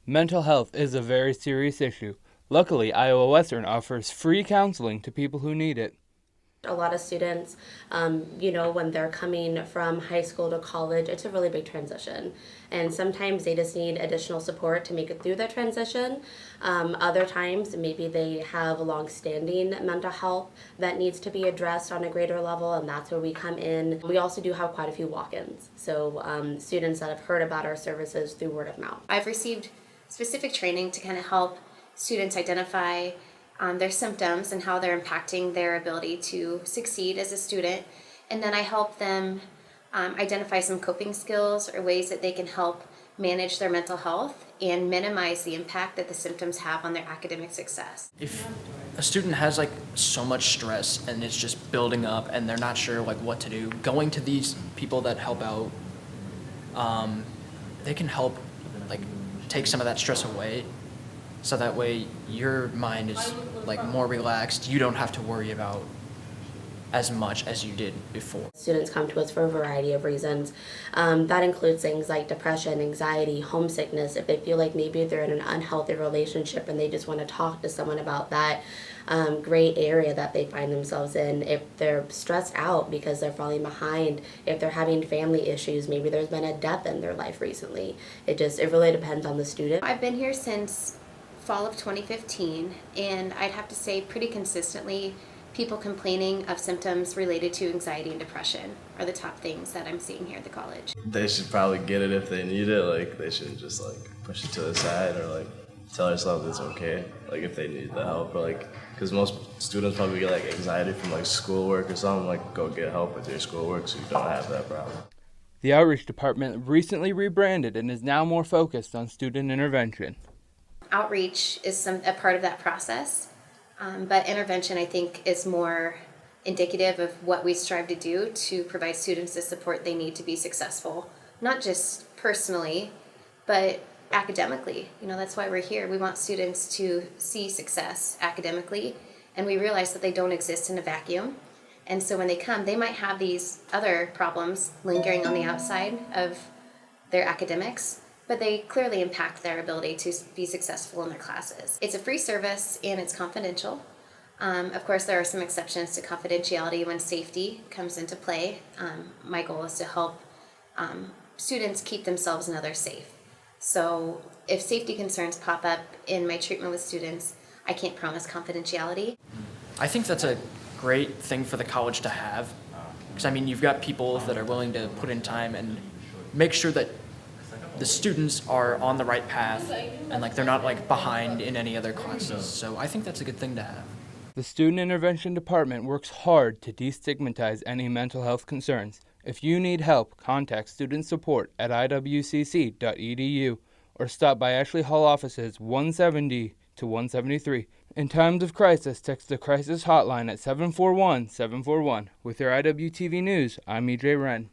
Mental health is a very serious issue. Luckily, Iowa Western offers free counseling to people who need it. A lot of students, when they're coming from high school to college, it's a really big transition. And sometimes they just need additional support to make it through that transition. Other times, maybe they have long-standing mental health that needs to be addressed on a greater level, and that's where we come in. We also do have quite a few walk-ins, so students that have heard about our services through word of mouth. I've received specific training to kind of help students identify their symptoms and how they're impacting their ability to succeed as a student. And then I help them identify some coping skills or ways that they can help manage their mental health and minimize the impact that the symptoms have on their academic success. If a student has like so much stress and it's just building up and they're not sure like what to do, going to these people that help out, they can help like take some of that stress away. So that way your mind is like more relaxed. You don't have to worry about as much as you did before. Students come to us for a variety of reasons. That includes things like depression, anxiety, homesickness. If they feel like maybe they're in an unhealthy relationship and they just want to talk to someone about that gray area that they find themselves in. If they're stressed out because they're falling behind, if they're having family issues, maybe there's been a death in their life recently. It really depends on the student. I've been here since fall of 2015, and I'd have to say pretty consistently people complaining of symptoms related to anxiety and depression are the top things that I'm seeing here at the college. They should probably get it if they need it. Like, they shouldn't just like push it to the side or like tell themselves it's okay, like if they need the help, or like, because most students probably get like anxiety from like schoolwork or something. Like, go get help with your schoolwork so you don't have that problem. The Outreach Department recently rebranded and is now more focused on student intervention. Outreach is a part of that process, but intervention, I think, is more indicative of what we strive to do to provide students the support they need to be successful, not just personally, but academically. That's why we're here. We want students to see success academically, and we realize that they don't exist in a vacuum. And so when they come, they might have these other problems lingering on the outside of their academics, but they clearly impact their ability to be successful in their classes. It's a free service and it's confidential. Of course, there are some exceptions to confidentiality when safety comes into play. My goal is to help students keep themselves and others safe. So if safety concerns pop up in my treatment with students, I can't promise confidentiality. I think that's a great thing for the college to have, because I mean, you've got people that are willing to put in time and make sure that the students are on the right path and like they're not like behind in any other classes. So I think that's a good thing to have. The Student Intervention Department works hard to destigmatize any mental health concerns. If you need help, contact student support at iwcc.edu or stop by Ashley Hall offices 170 to 173. In times of crisis, text the crisis hotline at 741-741. With your IWTV News, I'm EJ Wren.